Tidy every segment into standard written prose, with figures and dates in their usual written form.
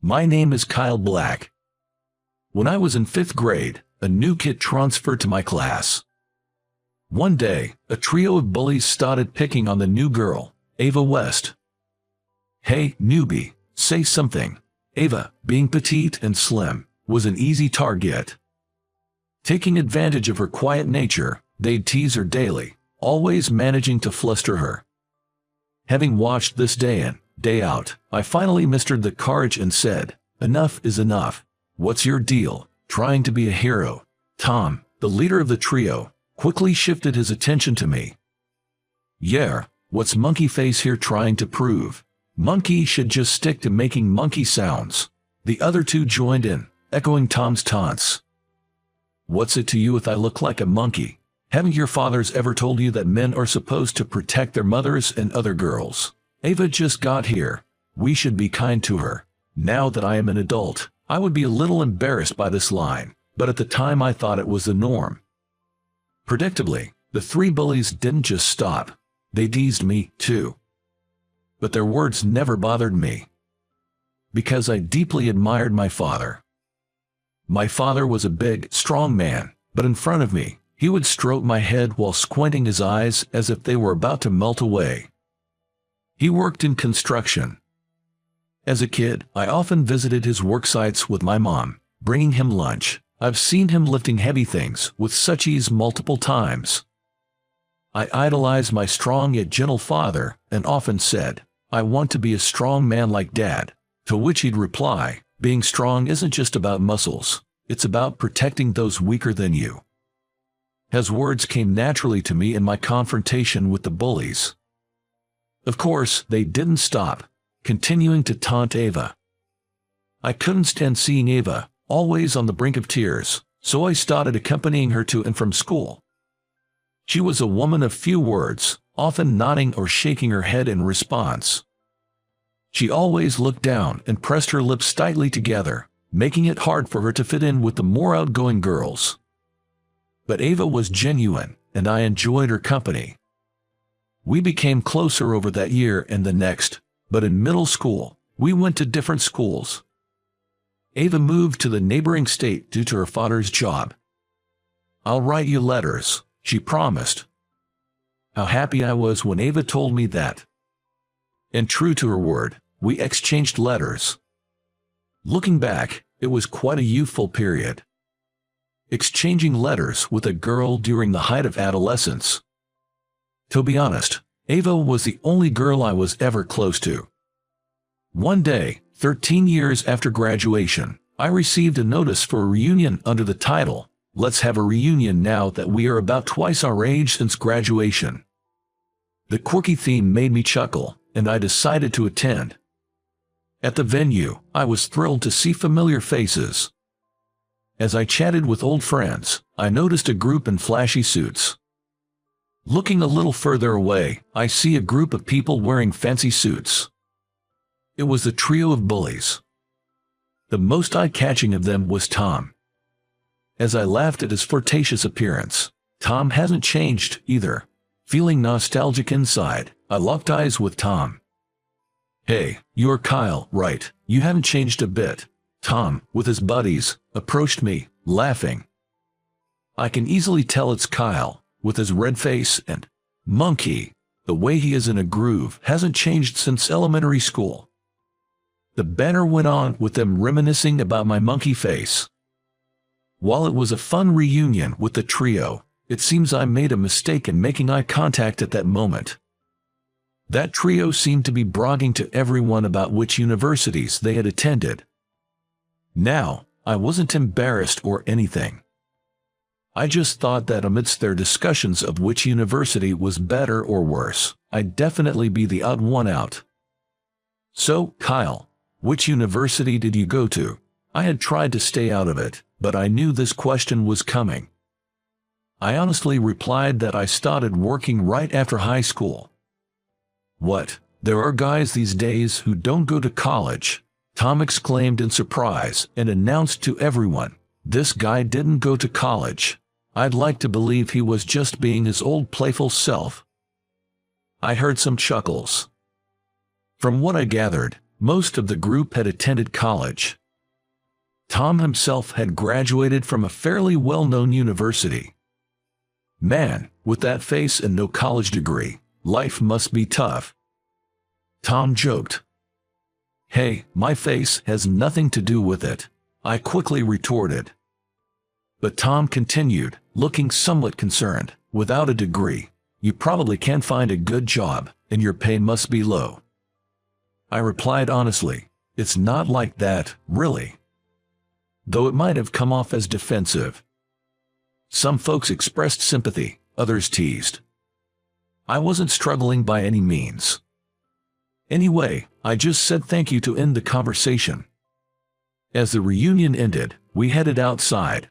My name is Kyle Black. When I was in 5th grade, a new kid transferred to my class. One day, a trio of bullies started picking on the new girl, Ava West. "Hey, newbie, say something." Ava, being petite and slim, was an easy target. Taking advantage of her quiet nature, they'd tease her daily, always managing to fluster her. Having watched this day in, day out, I finally mustered the courage and said, "Enough is enough. What's your deal, trying to be a hero?" Tom, the leader of the trio, quickly shifted his attention to me. "Yeah, what's Monkey Face here trying to prove? Monkey should just stick to making monkey sounds." The other two joined in, echoing Tom's taunts. "What's it to you if I look like a monkey? Haven't your fathers ever told you that men are supposed to protect their mothers and other girls? Ava just got here. We should be kind to her." Now that I am an adult, I would be a little embarrassed by this line, but at the time I thought it was the norm. Predictably, the three bullies didn't just stop. They teased me, too. But their words never bothered me, because I deeply admired my father. My father was a big, strong man, but in front of me, he would stroke my head while squinting his eyes as if they were about to melt away. He worked in construction. As a kid, I often visited his work sites with my mom, bringing him lunch. I've seen him lifting heavy things with such ease multiple times. I idolized my strong yet gentle father and often said, "I want to be a strong man like Dad," to which he'd reply, "Being strong isn't just about muscles, it's about protecting those weaker than you." His words came naturally to me in my confrontation with the bullies. Of course, they didn't stop, continuing to taunt Ava. I couldn't stand seeing Ava, always on the brink of tears, so I started accompanying her to and from school. She was a woman of few words, often nodding or shaking her head in response. She always looked down and pressed her lips tightly together, making it hard for her to fit in with the more outgoing girls. But Ava was genuine, and I enjoyed her company. We became closer over that year and the next, but in middle school, we went to different schools. Ava moved to the neighboring state due to her father's job. "I'll write you letters," she promised. How happy I was when Ava told me that. And true to her word, we exchanged letters. Looking back, it was quite a youthful period. Exchanging letters with a girl during the height of adolescence. To be honest, Ava was the only girl I was ever close to. One day, 13 years after graduation, I received a notice for a reunion under the title, "Let's have a reunion now that we are about twice our age since graduation." The quirky theme made me chuckle, and I decided to attend. At the venue, I was thrilled to see familiar faces. As I chatted with old friends, I noticed a group in flashy suits. Looking a little further away, I see a group of people wearing fancy suits. It was the trio of bullies. The most eye-catching of them was Tom. As I laughed at his flirtatious appearance, Tom hasn't changed either. Feeling nostalgic inside, I locked eyes with Tom. "Hey, you're Kyle, right? You haven't changed a bit." Tom, with his buddies, approached me, laughing. I can easily tell it's Kyle, with his red face and monkey. The way he is in a groove hasn't changed since elementary school. The banter went on with them reminiscing about my monkey face. While it was a fun reunion with the trio, it seems I made a mistake in making eye contact at that moment. That trio seemed to be bragging to everyone about which universities they had attended. Now, I wasn't embarrassed or anything. I just thought that amidst their discussions of which university was better or worse, I'd definitely be the odd one out. "So, Kyle, which university did you go to?" I had tried to stay out of it, but I knew this question was coming. I honestly replied that I started working right after high school. "What? There are guys these days who don't go to college?" Tom exclaimed in surprise and announced to everyone, "This guy didn't go to college." I'd like to believe he was just being his old playful self. I heard some chuckles. From what I gathered, Most of the group had attended college. Tom himself had graduated from a fairly well-known university. Man, with that face and no college degree, life must be tough. Tom joked. Hey, my face has nothing to do with it, I quickly retorted. But Tom continued, looking somewhat concerned. Without a degree, you probably can't find a good job, and your pay must be low. I replied honestly, it's not like that, really. Though it might have come off as defensive. Some folks expressed sympathy, others teased. I wasn't struggling by any means. Anyway, I just said thank you to end the conversation. As the reunion ended, we headed outside.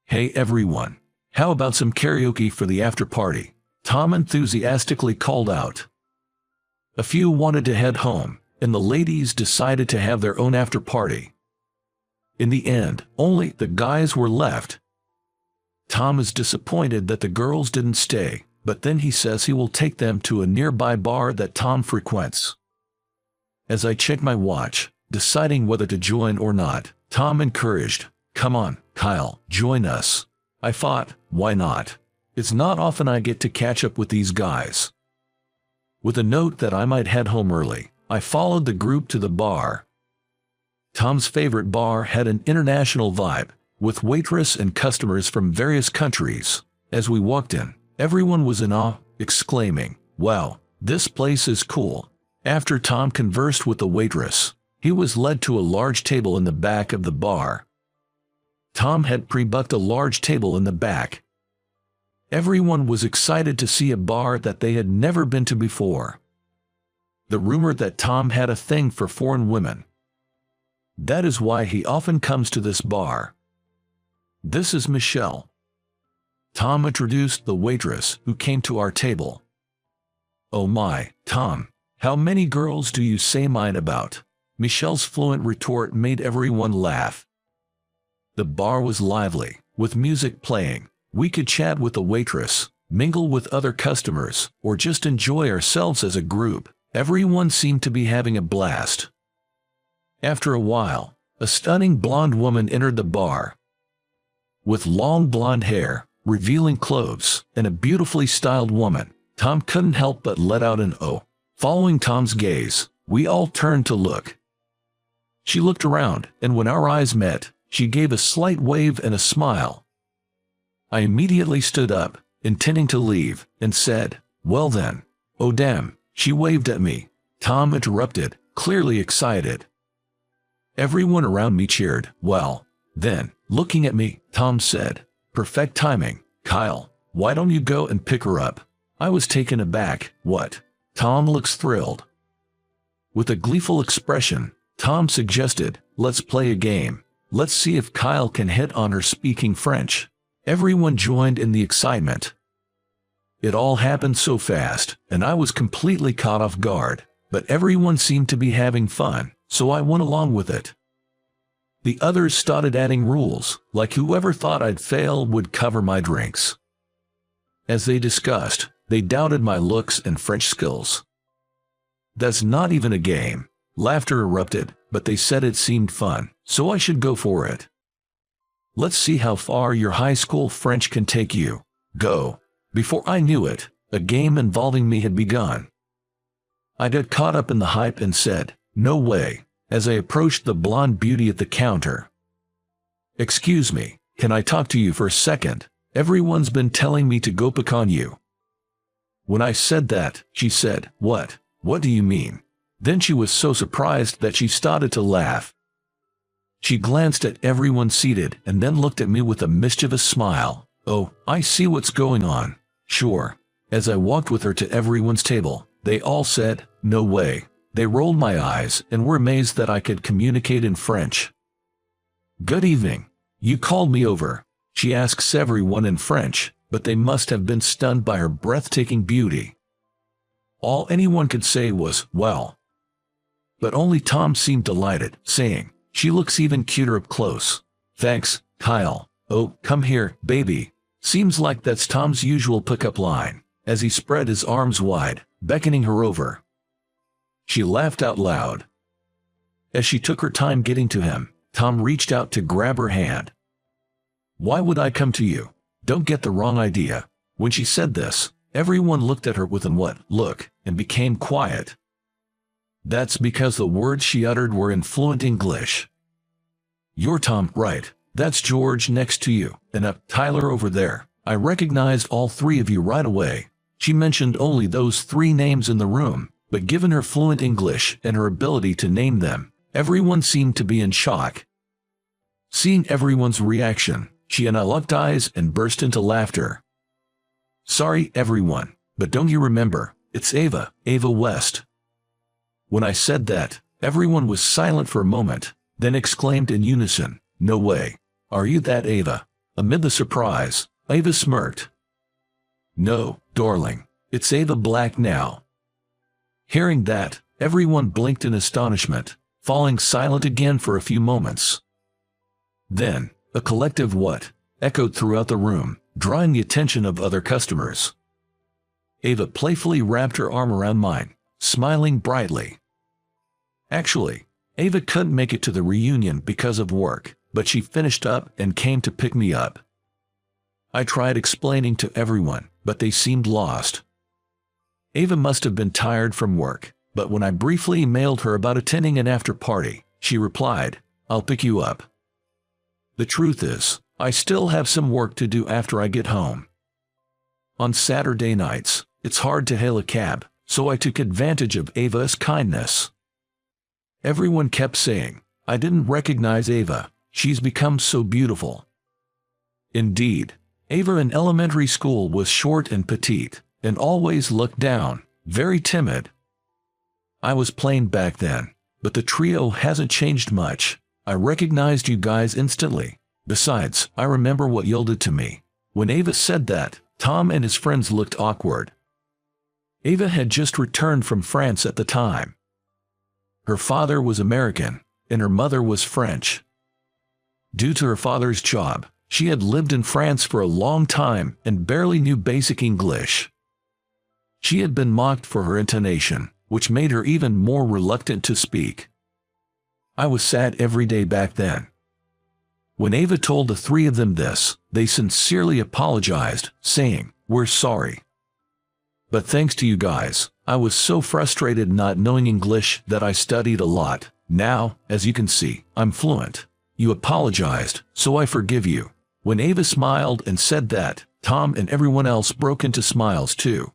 Hey everyone, how about some karaoke for the after party? Tom enthusiastically called out. A few wanted to head home, and the ladies decided to have their own after party. In the end, only the guys were left. Tom is disappointed that the girls didn't stay, but then he says he will take them to a nearby bar that Tom frequents. As I check my watch, deciding whether to join or not, Tom encouraged, "Come on, Kyle, join us." I thought, why not? It's not often I get to catch up with these guys. With a note that I might head home early, I followed the group to the bar. Tom's favorite bar had an international vibe, with waitress and customers from various countries. As we walked in, everyone was in awe, exclaiming, "Wow, this place is cool." After Tom conversed with the waitress, he was led to a large table in the back of the bar. Tom had pre-booked a large table in the back. Everyone was excited to see a bar that they had never been to before. The rumor that Tom had a thing for foreign women. That is why he often comes to this bar. This is Michelle. Tom introduced the waitress who came to our table. Oh my, Tom, how many girls do you say mine about? Michelle's fluent retort made everyone laugh. The bar was lively, with music playing. We could chat with the waitress, mingle with other customers, or just enjoy ourselves as a group. Everyone seemed to be having a blast. After a while, a stunning blonde woman entered the bar. With long blonde hair, revealing clothes, and a beautifully styled woman, Tom couldn't help but let out an "oh." Following Tom's gaze, we all turned to look. She looked around, and when our eyes met, she gave a slight wave and a smile. I immediately stood up, intending to leave, and said, "Well then." "Oh damn," she waved at me. Tom interrupted, clearly excited. Everyone around me cheered. "Well, then." Looking at me, Tom said, "Perfect timing. Kyle, why don't you go and pick her up?" I was taken aback. "What?" Tom looks thrilled. With a gleeful expression, Tom suggested, "Let's play a game. Let's see if Kyle can hit on her speaking French." Everyone joined in the excitement. It all happened so fast, and I was completely caught off guard, but everyone seemed to be having fun, so I went along with it. The others started adding rules, like whoever thought I'd fail would cover my drinks. As they discussed, they doubted my looks and French skills. "That's not even a game." Laughter erupted, but they said it seemed fun, so I should go for it. "Let's see how far your high school French can take you. Go." Before I knew it, a game involving me had begun. I got caught up in the hype and said, "No way," as I approached the blonde beauty at the counter. "Excuse me, can I talk to you for a second? Everyone's been telling me to go pick on you." When I said that, she said, "What? What do you mean?" Then she was so surprised that she started to laugh. She glanced at everyone seated and then looked at me with a mischievous smile. "Oh, I see what's going on." "Sure." As I walked with her to everyone's table, they all said, "No way." They rolled my eyes and were amazed that I could communicate in French. "Good evening. You called me over." She asks everyone in French, but they must have been stunned by her breathtaking beauty. All anyone could say was, "Well." But only Tom seemed delighted, saying, "She looks even cuter up close." "Thanks, Kyle." "Oh, come here, baby." Seems like that's Tom's usual pickup line, as he spread his arms wide, beckoning her over. She laughed out loud. As she took her time getting to him, Tom reached out to grab her hand. "Why would I come to you? Don't get the wrong idea." When she said this, everyone looked at her with an "what" look and became quiet. That's because the words she uttered were in fluent English. "You're Tom, right? That's George next to you, and Tyler over there. I recognized all three of you right away." She mentioned only those three names in the room, but given her fluent English and her ability to name them, everyone seemed to be in shock. Seeing everyone's reaction, she locked eyes and burst into laughter. "Sorry, everyone, but don't you remember, it's Ava West." When I said that, everyone was silent for a moment, then exclaimed in unison, "No way. Are you that Ava?" Amid the surprise, Ava smirked. "No, darling, it's Ava Black now." Hearing that, everyone blinked in astonishment, falling silent again for a few moments. Then, a collective "what" echoed throughout the room, drawing the attention of other customers. Ava playfully wrapped her arm around mine, smiling brightly. Actually, Ava couldn't make it to the reunion because of work, but she finished up and came to pick me up. I tried explaining to everyone, but they seemed lost. Ava must have been tired from work, but when I briefly emailed her about attending an after-party, she replied, "I'll pick you up." The truth is, I still have some work to do after I get home. On Saturday nights, it's hard to hail a cab, so I took advantage of Ava's kindness. Everyone kept saying, "I didn't recognize Ava, she's become so beautiful." Indeed, Ava in elementary school was short and petite, and always looked down, very timid. I was plain back then, but the trio hasn't changed much. I recognized you guys instantly. Besides, I remember what yielded to me. When Ava said that, Tom and his friends looked awkward. Ava had just returned from France at the time. Her father was American, and her mother was French. Due to her father's job, she had lived in France for a long time and barely knew basic English. She had been mocked for her intonation, which made her even more reluctant to speak. I was sad every day back then. When Ava told the three of them this, they sincerely apologized, saying, "We're sorry." But thanks to you guys, I was so frustrated not knowing English that I studied a lot. Now, as you can see, I'm fluent. You apologized, so I forgive you. When Ava smiled and said that, Tom and everyone else broke into smiles too.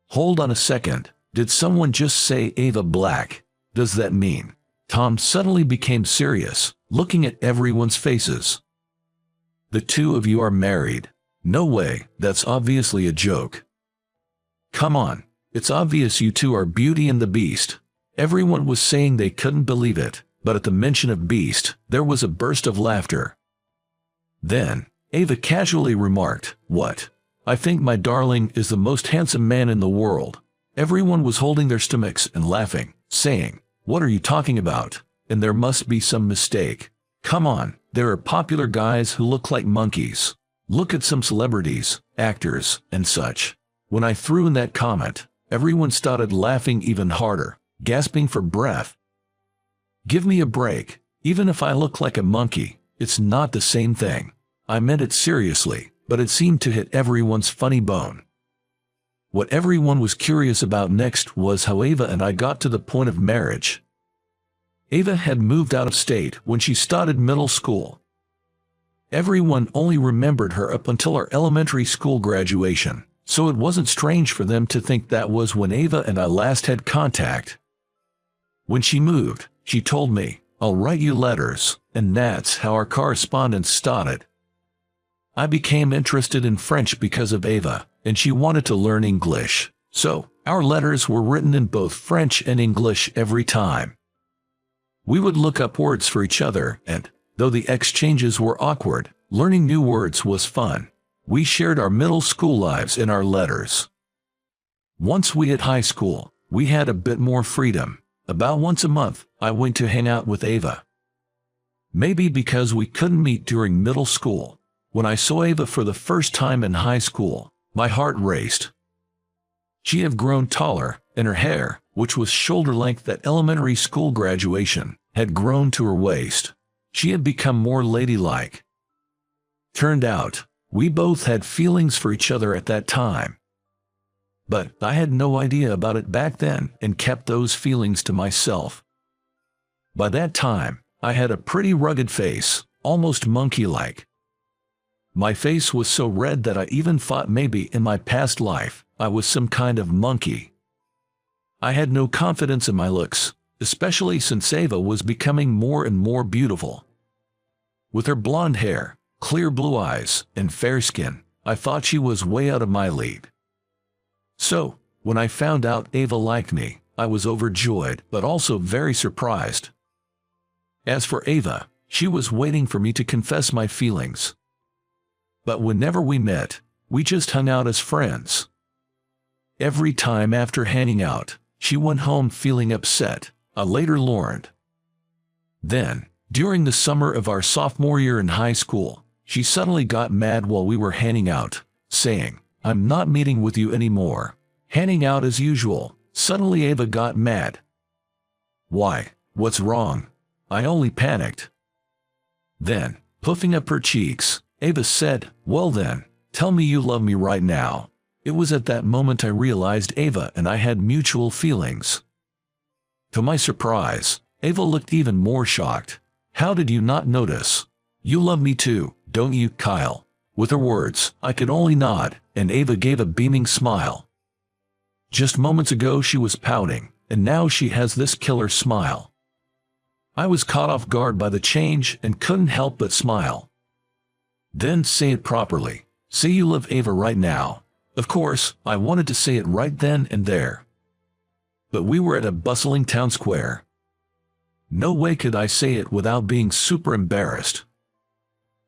Hold on a second, did someone just say Ava Black? Does that mean? Tom suddenly became serious, looking at everyone's faces. "The two of you are married." "No way, that's obviously a joke." "Come on, it's obvious you two are Beauty and the Beast." Everyone was saying they couldn't believe it, but at the mention of Beast, there was a burst of laughter. Then, Ava casually remarked, "What? I think my darling is the most handsome man in the world." Everyone was holding their stomachs and laughing, saying, "What are you talking about? And there must be some mistake. Come on, there are popular guys who look like monkeys. Look at some celebrities, actors, and such." When I threw in that comment, everyone started laughing even harder, gasping for breath. Give me a break. Even if I look like a monkey, it's not the same thing. I meant it seriously, but it seemed to hit everyone's funny bone. What everyone was curious about next was how Ava and I got to the point of marriage. Ava had moved out of state when she started middle school. Everyone only remembered her up until our elementary school graduation, so it wasn't strange for them to think that was when Ava and I last had contact. When she moved, she told me, "I'll write you letters," and that's how our correspondence started. I became interested in French because of Ava, and she wanted to learn English, so our letters were written in both French and English every time. We would look up words for each other, and, though the exchanges were awkward, learning new words was fun. We shared our middle school lives in our letters. Once we hit high school, we had a bit more freedom. About once a month, I went to hang out with Ava. Maybe because we couldn't meet during middle school. When I saw Ava for the first time in high school, my heart raced. She had grown taller, and her hair, which was shoulder length at elementary school graduation, had grown to her waist. She had become more ladylike. Turned out, we both had feelings for each other at that time. But I had no idea about it back then and kept those feelings to myself. By that time, I had a pretty rugged face, almost monkey-like. My face was so red that I even thought maybe in my past life I was some kind of monkey. I had no confidence in my looks, especially since Ava was becoming more and more beautiful. With her blonde hair, clear blue eyes, and fair skin, I thought she was way out of my league. So, when I found out Ava liked me, I was overjoyed but also very surprised. As for Ava, she was waiting for me to confess my feelings. But whenever we met, we just hung out as friends. Every time after hanging out, she went home feeling upset, I later learned. Then, during the summer of our sophomore year in high school, she suddenly got mad while we were hanging out, saying, "I'm not meeting with you anymore." Hanging out as usual, suddenly Ava got mad. "Why, what's wrong?" I only panicked. Then, puffing up her cheeks, Ava said, "Well then, tell me you love me right now." It was at that moment I realized Ava and I had mutual feelings. To my surprise, Ava looked even more shocked. "How did you not notice? You love me too, don't you, Kyle?" With her words, I could only nod, and Ava gave a beaming smile. Just moments ago she was pouting, and now she has this killer smile. I was caught off guard by the change and couldn't help but smile. "Then say it properly. Say you love Ava right now." Of course, I wanted to say it right then and there. But we were at a bustling town square. No way could I say it without being super embarrassed.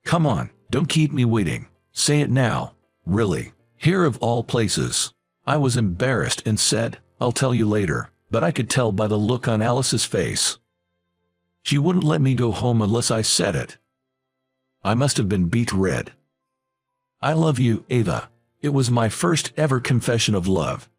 "Come on, don't keep me waiting. Say it now. Really, here of all places." I was embarrassed and said, "I'll tell you later," but I could tell by the look on Alice's face. She wouldn't let me go home unless I said it. I must have been beet red. "I love you, Ava." It was my first ever confession of love.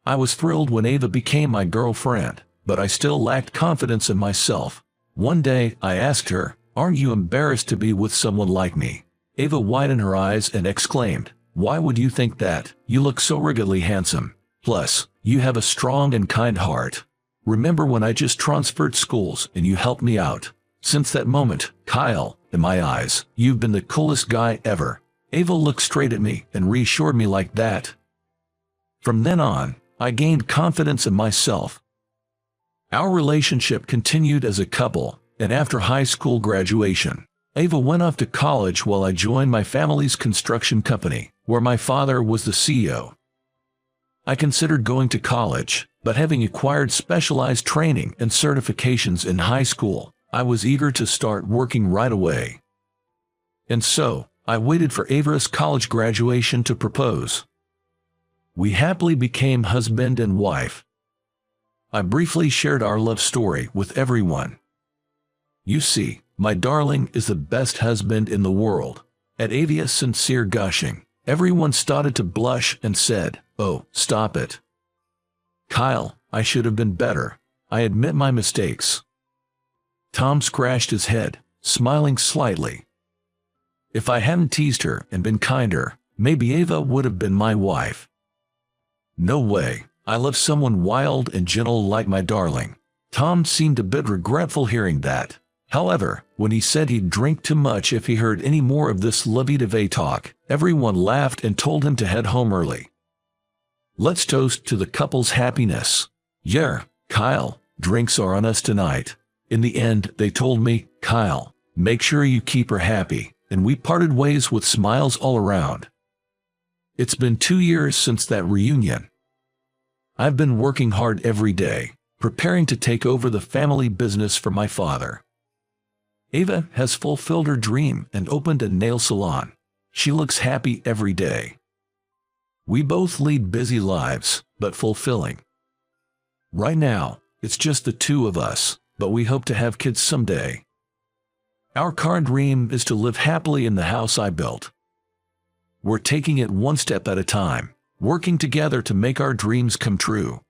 I was thrilled when Ava became my girlfriend, but I still lacked confidence in myself. One day, I asked her, "Aren't you embarrassed to be with someone like me?" Ava widened her eyes and exclaimed, "Why would you think that? You look so ruggedly handsome. Plus, you have a strong and kind heart. Remember when I just transferred schools and you helped me out? Since that moment, Kyle, in my eyes, you've been the coolest guy ever." Ava looked straight at me and reassured me like that. From then on, I gained confidence in myself. Our relationship continued as a couple, and after high school graduation, Ava went off to college while I joined my family's construction company, where my father was the CEO. I considered going to college, but having acquired specialized training and certifications in high school, I was eager to start working right away. And so, I waited for Ava's college graduation to propose. We happily became husband and wife. I briefly shared our love story with everyone. "You see, my darling is the best husband in the world." At Ava's sincere gushing, everyone started to blush and said, "Oh, stop it. Kyle, I should have been better. I admit my mistakes." Tom scratched his head, smiling slightly. If I hadn't teased her and been kinder, maybe Ava would have been my wife. No way. I love someone wild and gentle like my darling. Tom seemed a bit regretful hearing that. However, when he said he'd drink too much if he heard any more of this lovey-dovey talk, everyone laughed and told him to head home early. Let's toast to the couple's happiness. Yeah, Kyle, drinks are on us tonight. In the end, they told me, "Kyle, make sure you keep her happy." And we parted ways with smiles all around. It's been 2 years since that reunion. I've been working hard every day, preparing to take over the family business for my father. Ava has fulfilled her dream and opened a nail salon. She looks happy every day. We both lead busy lives, but fulfilling. Right now, it's just the two of us, but we hope to have kids someday. Our current dream is to live happily in the house I built. We're taking it one step at a time, working together to make our dreams come true.